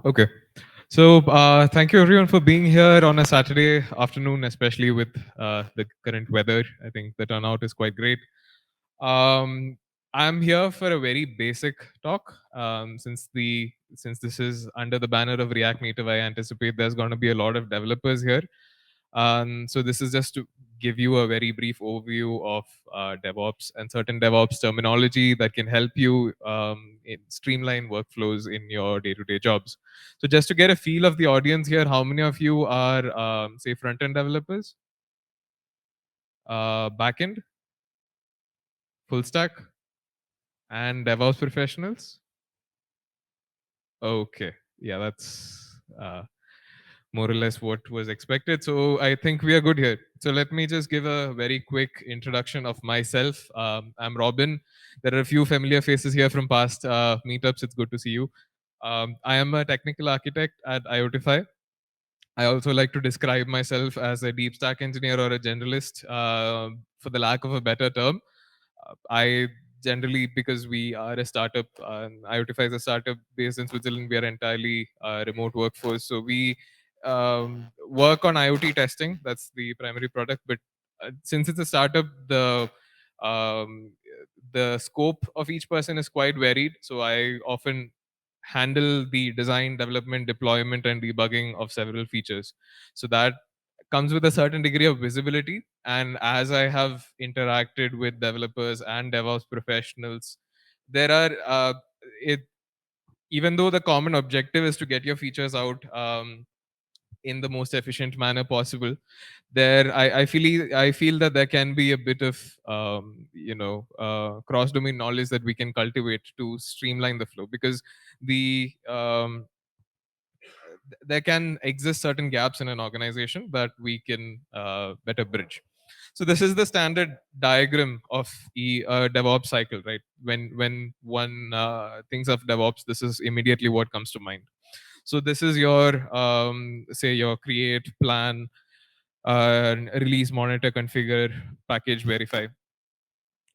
Okay. So thank you everyone for being here on a Saturday afternoon, especially with the current weather. I think the turnout is quite great. Um, I'm here for a very basic talk. Since this is under the banner of React Native, I anticipate there's going to be a lot of developers here. So this is just to give you a very brief overview of DevOps and certain DevOps terminology that can help you streamline workflows in your day-to-day jobs. So just to get a feel of the audience here, how many of you are, say, front-end developers, back-end, full stack, and DevOps professionals? Okay, yeah, that's more or less what was expected. So I think we are good here. So let me just give a very quick introduction of myself. I'm Robin. There are a few familiar faces here from past meetups. It's good to see you. I am a technical architect at IoTIFY. I also like to describe myself as a deep stack engineer or a generalist, for the lack of a better term. I generally, because we are a startup, IoTify is a startup based in Switzerland. We are entirely remote workforce, so we work on IoT testing. That's the primary product. But since it's a startup, um, the scope of each person is quite varied. So I often handle the design, development, deployment, and debugging of several features. So that comes with a certain degree of visibility. And as I have interacted with developers and DevOps professionals, there are it even though the common objective is to get your features out in the most efficient manner possible, I feel that there can be a bit of cross domain knowledge that we can cultivate to streamline the flow, because the there can exist certain gaps in an organization that we can better bridge. So this is the standard diagram of DevOps cycle, right? When one thinks of DevOps, this is immediately what comes to mind. So this is your say your create, plan, release, monitor, configure, package, verify,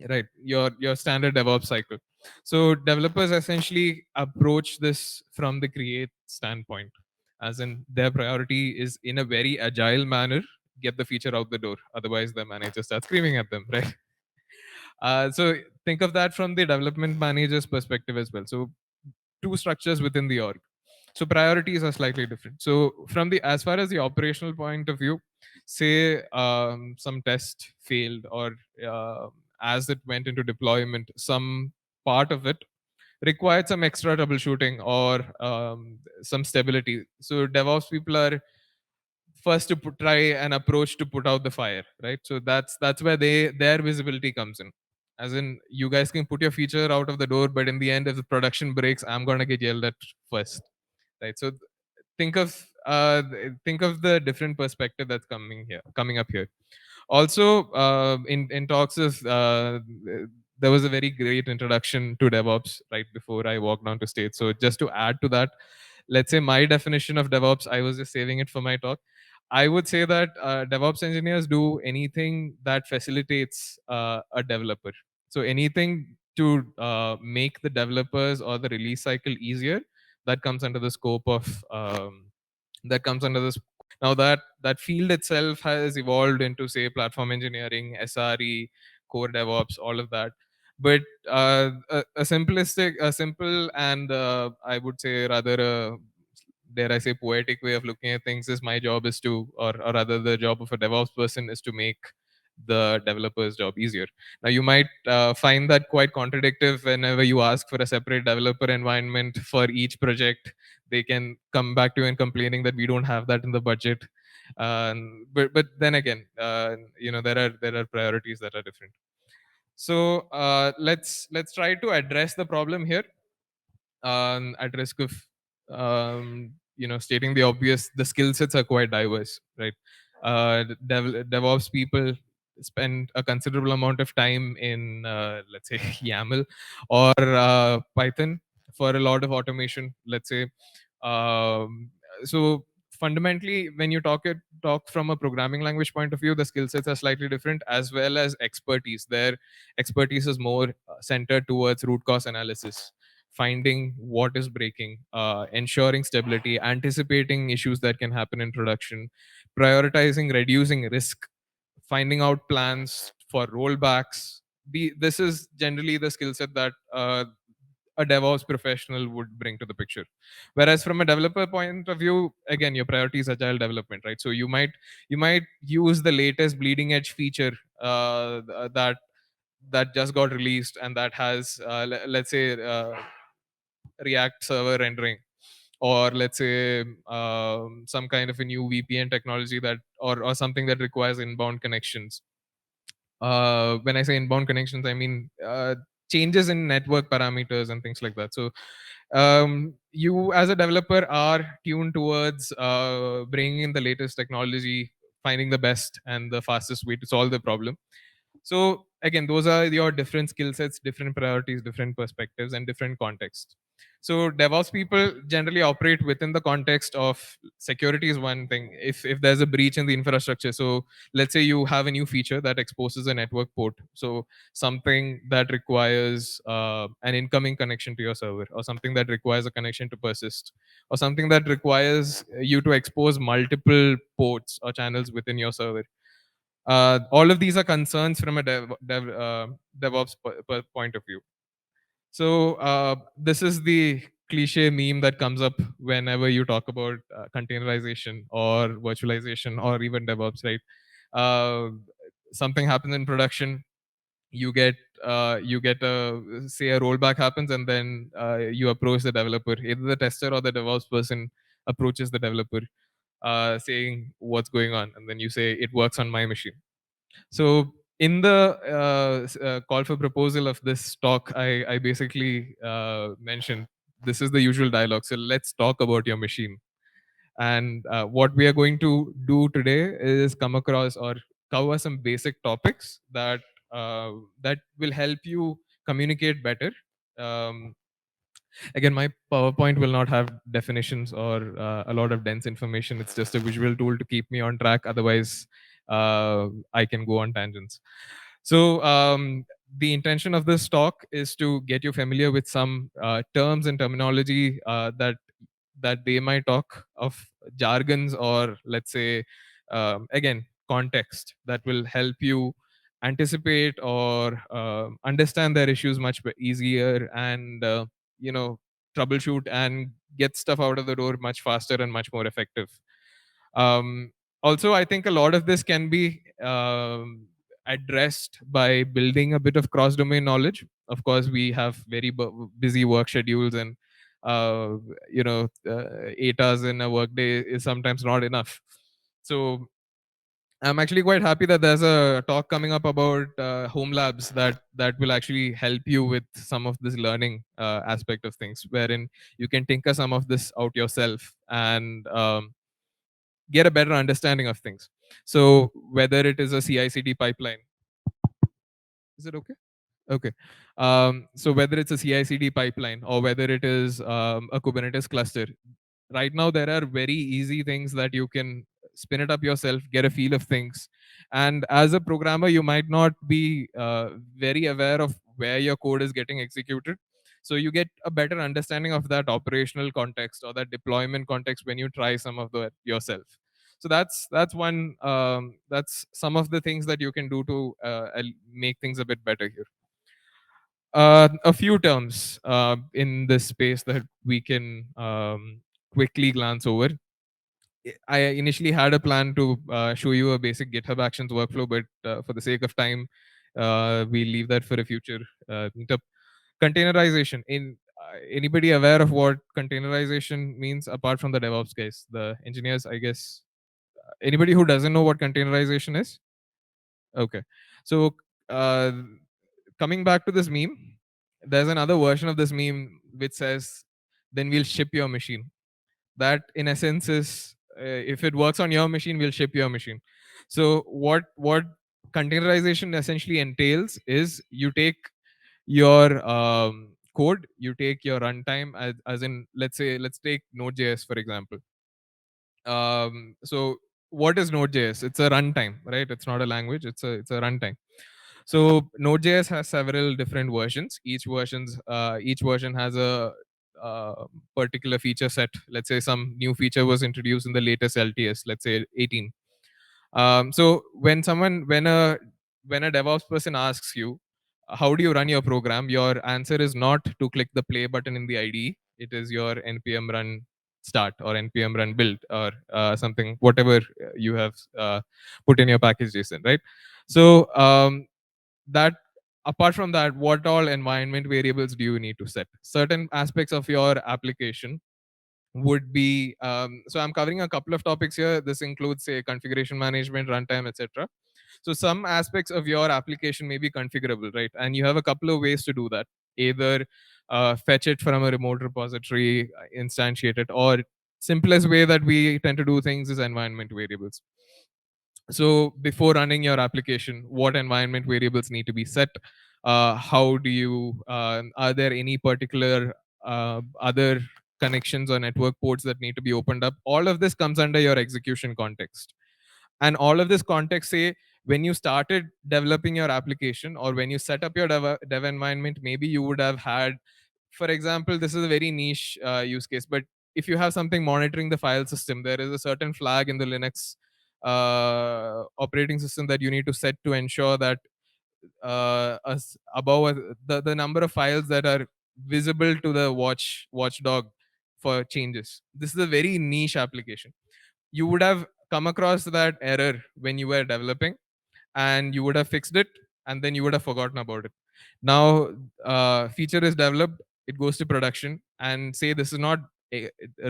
right? Your standard DevOps cycle. So developers essentially approach this from the create standpoint, as in their priority is in a very agile manner, get the feature out the door, otherwise the manager starts screaming at them, right? So think of that from the development manager's perspective as well. So two structures within the org. So priorities are slightly different. So from the as far as the operational point of view, say some test failed, or uh, as it went into deployment, some part of it required some extra troubleshooting or some stability. So DevOps people are first to try an approach to put out the fire, right? So that's where their visibility comes in. As in, you guys can put your feature out of the door, but in the end, if the production breaks, I'm gonna get yelled at first, right? So think of think of the different perspective that's coming up here. Also, in talks of there was a very great introduction to DevOps right before I walked on to stage. So just to add to that, let's say my definition of DevOps, I was just saving it for my talk. I would say that DevOps engineers do anything that facilitates a developer. So anything to make the developers or the release cycle easier, that comes under the scope of that comes under this. Now that field itself has evolved into, say, platform engineering, SRE, core DevOps, all of that. But a simple and I would say rather a, dare I say, poetic way of looking at things is my job is to, or rather the job of a DevOps person is to make the developer's job easier. Now you might find that quite contradictory whenever you ask for a separate developer environment for each project. They can come back to you and complaining that we don't have that in the budget. But then again, there are priorities that are different. So let's try to address the problem here, at risk of stating the obvious. The skill sets are quite diverse, right? DevOps people spend a considerable amount of time in, let's say, YAML or Python for a lot of automation, let's say. um, so fundamentally, when you talk from a programming language point of view, the skill sets are slightly different, as well as expertise. Their expertise is more centered towards root cause analysis. finding what is breaking, ensuring stability, anticipating issues that can happen in production, prioritizing, reducing risk, finding out plans for rollbacks. This is generally the skill set that a DevOps professional would bring to the picture. Whereas from a developer point of view, again, your priority is agile development, right? So you might use the latest bleeding edge feature that just got released and that has let's say React server rendering, or let's say some kind of a new VPN technology that or something that requires inbound connections. When I say inbound connections, I mean changes in network parameters and things like that. So you as a developer are tuned towards bringing in the latest technology, finding the best and the fastest way to solve the problem. So again, those are your different skill sets, different priorities, different perspectives, and different contexts. So DevOps people generally operate within the context of security is one thing. If there's a breach in the infrastructure, so let's say you have a new feature that exposes a network port, so something that requires an incoming connection to your server, or something that requires a connection to persist, or something that requires you to expose multiple ports or channels within your server. All of these are concerns from a DevOps point of view. So this is the cliche meme that comes up whenever you talk about containerization or virtualization or even DevOps, right? Uh, Something happens in production, you get a say a rollback happens, and then you approach the developer, either the tester or the DevOps person approaches the developer, saying what's going on, and then you say it works on my machine. So in the call for proposal of this talk, I basically mentioned this is the usual dialogue. So let's talk about your machine. And what we are going to do today is come across or cover some basic topics that will help you communicate better. Um, Again, my PowerPoint will not have definitions or a lot of dense information. It's just a visual tool to keep me on track. Otherwise, I can go on tangents. So the intention of this talk is to get you familiar with some terms and terminology that they might talk of, jargons, or let's say again, context that will help you anticipate or understand their issues much easier, and you know troubleshoot and get stuff out of the door much faster and much more effective. Also, I think a lot of this can be addressed by building a bit of cross domain knowledge. Of course, we have very busy work schedules, and uh, 8 hours in a workday is sometimes not enough. So I'm actually quite happy that there's a talk coming up about home labs that will actually help you with some of this learning aspect of things, wherein you can tinker some of this out yourself and get a better understanding of things. So whether it is a CI/CD pipeline, is it okay? Okay. So whether it's a CI/CD pipeline or whether it is a Kubernetes cluster, right now there are very easy things that you can spin it up yourself, get a feel of things. And as a programmer, you might not be very aware of where your code is getting executed. So you get a better understanding of that operational context or that deployment context when you try some of the yourself. So that's one that's some of the things that you can do to make things a bit better here. A few terms in this space that we can quickly glance over. I initially had a plan to show you a basic GitHub Actions workflow, but for the sake of time, we'll leave that for a future meetup. Containerization. Anybody aware of what containerization means apart from the DevOps guys, the engineers, I guess? Anybody who doesn't know what containerization is? Okay. So uh, coming back to this meme, there's another version of this meme which says, then we'll ship your machine. That in essence is if it works on your machine, we'll ship your machine. So what containerization essentially entails is you take your code, you take your runtime, as in let's take Node.js for example. So what is Node.js? It's a runtime, right? It's not a language. It's a runtime. So Node.js has several different versions. Each version has a particular feature set. Let's say some new feature was introduced in the latest LTS, let's say 18. So when a DevOps person asks you, how do you run your program? Your answer is not to click the play button in the IDE. It is your npm run start or npm run build or something, whatever you have put in your package JSON, right? So that apart from that, what all environment variables do you need to set? Certain aspects of your application would be so I'm covering a couple of topics here. This includes, say, configuration management, runtime, etc. So some aspects of your application may be configurable, right? And you have a couple of ways to do that. Either fetch it from a remote repository, instantiate it, or simplest way that we tend to do things is environment variables. So before running your application, what environment variables need to be set? How do you are there any particular other connections or network ports that need to be opened up? All of this comes under your execution context. And all of this context, say, when you started developing your application or when you set up your dev environment, maybe you would have had, for example, this is a very niche use case, but if you have something monitoring the file system, there is a certain flag in the Linux operating system that you need to set to ensure that the number of files that are visible to the watchdog for changes. This is a very niche application. You would have come across that error when you were developing, and you would have fixed it, and then you would have forgotten about it. Now feature is developed, it goes to production, and say this is not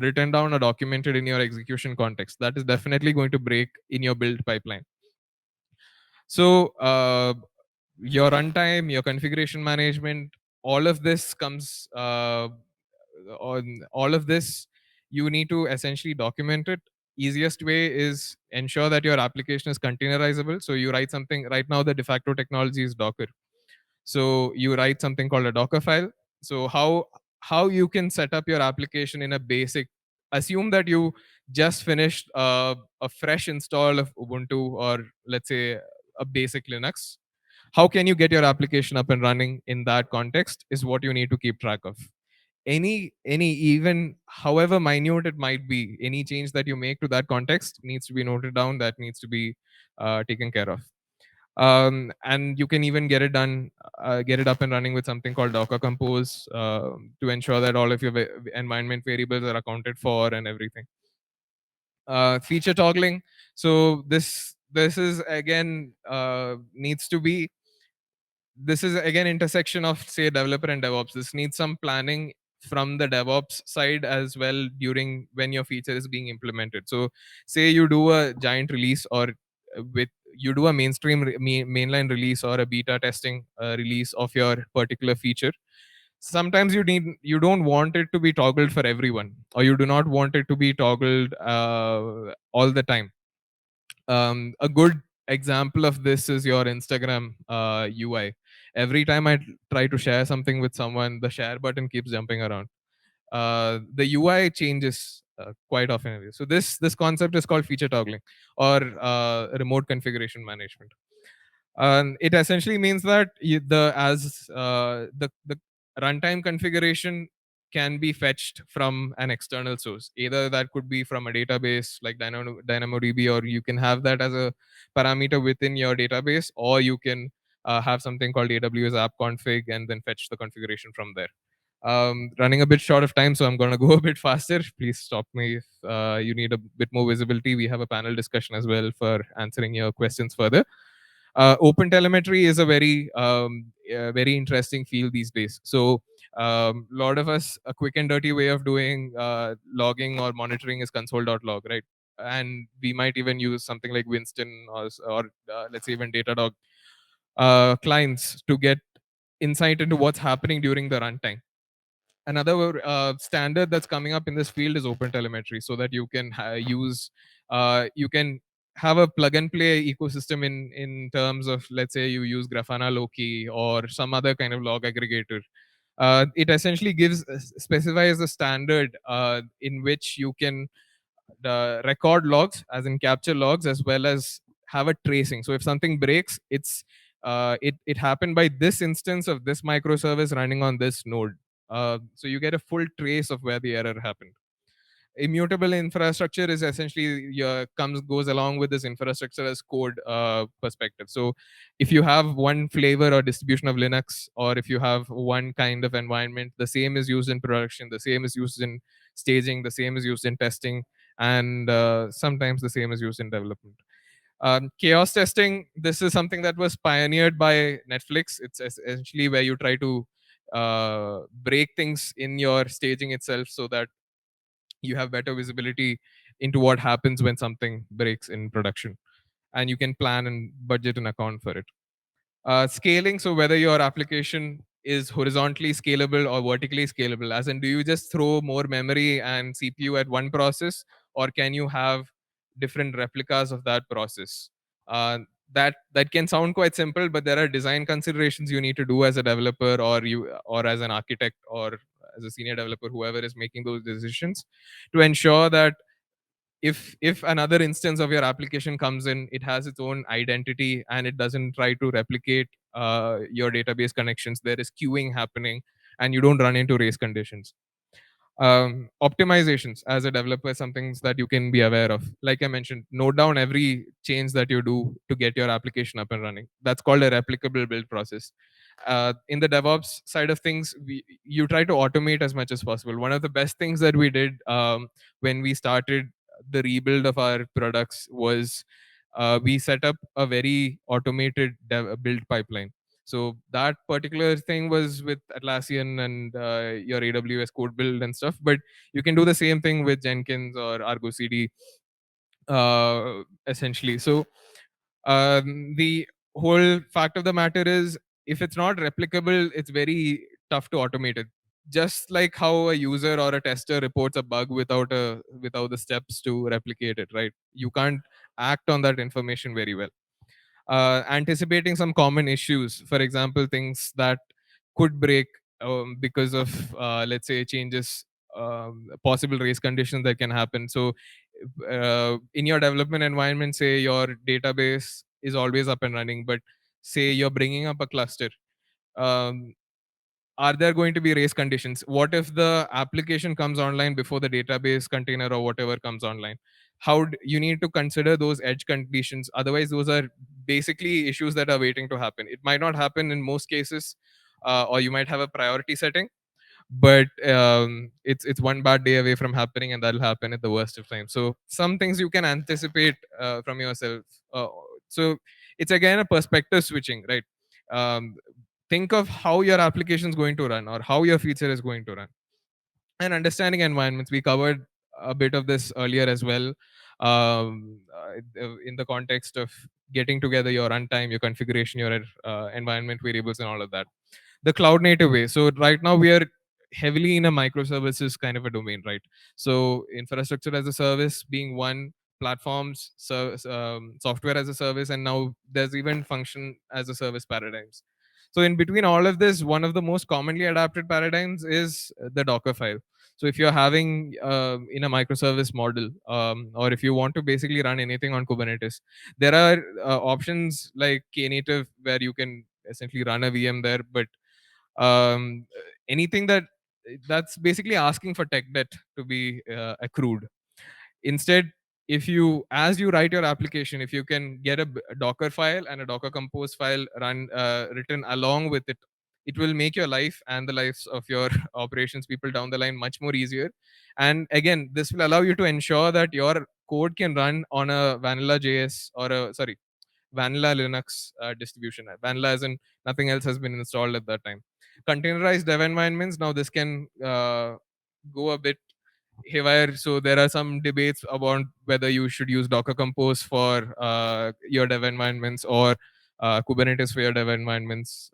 written down or documented in your execution context. That is definitely going to break in your build pipeline. So your runtime, your configuration management, all of this comes on all of this. You need to essentially document it. Easiest way is ensure that your application is containerizable. So you write something. Right now, the de facto technology is Docker. So you write something called a Docker file. So how you can set up your application in a basic. Assume that you just finished a fresh install of Ubuntu, or let's say a basic Linux. How can you get your application up and running in that context is what you need to keep track of. Any even however minute it might be, any change that you make to that context needs to be noted down, that needs to be taken care of. And you can even get it done, get it up and running with something called Docker Compose to ensure that all of your environment variables are accounted for and everything. Feature toggling. So this is again needs to be this is again intersection of, say, developer and DevOps. This needs some planning from the DevOps side as well during when your feature is being implemented. So say you do a giant release, or with you do a mainline release or a beta testing release of your particular feature. Sometimes you don't want it to be toggled for everyone, or you do not want it to be toggled all the time. A good example of this is your Instagram UI. Every time I try to share something with someone, the share button keeps jumping around. The UI changes quite often. So this concept is called feature toggling, or remote configuration management. It essentially means that the runtime configuration can be fetched from an external source. Either that could be from a database like DynamoDB, or you can have that as a parameter within your database, or you can have something called AWS app config and then fetch the configuration from there. Running a bit short of time, so I'm going to go a bit faster. Please stop me if you need a bit more visibility. We have a panel discussion as well for answering your questions further. Open telemetry is a very interesting field these days. So a lot of us, a quick and dirty way of doing logging or monitoring is console.log, right? And we might even use something like Winston, or let's say even Datadog clients to get insight into what's happening during the runtime. Another standard that's coming up in this field is open telemetry, so that you can you can have a plug and play ecosystem in terms of, let's say, you use Grafana Loki or some other kind of log aggregator. It essentially specifies a standard in which you can record logs, as in capture logs, as well as have a tracing. So if something breaks, it's it happened by this instance of this microservice running on this node. So you get a full trace of where the error happened. Immutable infrastructure is essentially your comes goes along with this infrastructure as code perspective. So if you have one flavor or distribution of Linux, or if you have one kind of environment, the same is used in production, the same is used in staging, the same is used in testing, and sometimes the same is used in development. Chaos testing, this is something that was pioneered by Netflix. It's essentially where you try to break things in your staging itself so that you have better visibility into what happens when something breaks in production, and you can plan and budget and account for it. Scaling, so whether your application is horizontally scalable or vertically scalable, as in, do you just throw more memory and CPU at one process, or can you have different replicas of that process? Uh, that can sound quite simple, but there are design considerations you need to do as a developer, or as an architect, or as a senior developer, whoever is making those decisions, to ensure that if another instance of your application comes in, it has its own identity and it doesn't try to replicate your database connections. There is queuing happening, and you don't run into race conditions. Optimizations as a developer, some things that you can be aware of. Like I mentioned, note down every change that you do to get your application up and running. That's called a replicable build process. In the DevOps side of things, you try to automate as much as possible. One of the best things that we did when we started the rebuild of our products was we set up a very automated build pipeline. So that particular thing was with Atlassian and your AWS code build and stuff. But you can do the same thing with Jenkins or Argo CD, essentially. So the whole fact of the matter is, if it's not replicable, it's very tough to automate it. Just like how a user or a tester reports a bug without the steps to replicate it, right? You can't act on that information very well. Anticipating some common issues, for example, things that could break because of, let's say, changes, possible race conditions that can happen. So, in your development environment, say your database is always up and running, but say you're bringing up a cluster. Um, are there going to be race conditions? What if the application comes online before the database container or whatever comes online? You need to consider those edge conditions. Otherwise, those are basically issues that are waiting to happen. It might not happen in most cases, or you might have a priority setting, but it's one bad day away from happening, and that'll happen at the worst of times. So some things you can anticipate from yourself. So it's again a perspective switching, right? um, think of how your application is going to run, or how your feature is going to run, and understanding environments. We covered a bit of this earlier as well, in the context of getting together your runtime, your configuration, your environment variables, and all of that. The cloud native way. So right now we are heavily in a microservices kind of a domain, right? So infrastructure as a service being one, platforms, software as a service, and now there's even function as a service paradigms. So in between all of this, one of the most commonly adapted paradigms is the Docker file. So if you're having in a microservice model, or if you want to basically run anything on Kubernetes, there are options like Knative where you can essentially run a VM there. But anything that's basically asking for tech debt to be accrued. Instead, if you, as you write your application, if you can get a Docker file and a Docker Compose file written along with it, it will make your life and the lives of your operations people down the line much more easier. And again, this will allow you to ensure that your code can run on a vanilla JS, or a, sorry, vanilla Linux distribution. Vanilla as in nothing else has been installed at that time. Containerized dev environments. Now this can go a bit haywire. So there are some debates about whether you should use Docker Compose for your dev environments, or Kubernetes for your dev environments.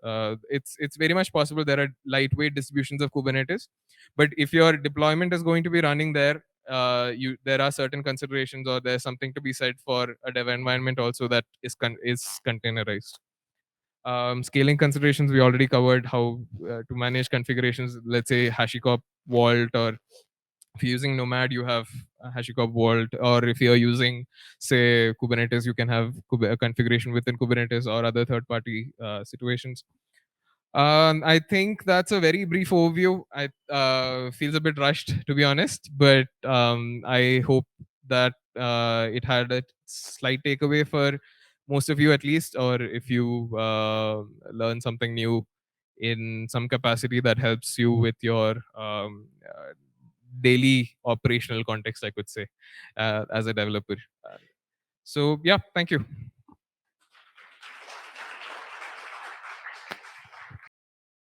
It's very much possible there are lightweight distributions of Kubernetes, but if your deployment is going to be running there, there are certain considerations, or there's something to be said for a dev environment also that is containerized. Scaling considerations, we already covered how to manage configurations, let's say HashiCorp Vault, or If you're using Nomad, you have HashiCorp Vault, or if you're using, say, Kubernetes, you can have configuration within Kubernetes or other third-party situations. I think that's a very brief overview. I feels a bit rushed, to be honest, but I hope that it had a slight takeaway for most of you at least, or if you learn something new in some capacity that helps you with your daily operational context, I could say, as a developer. So yeah, thank you.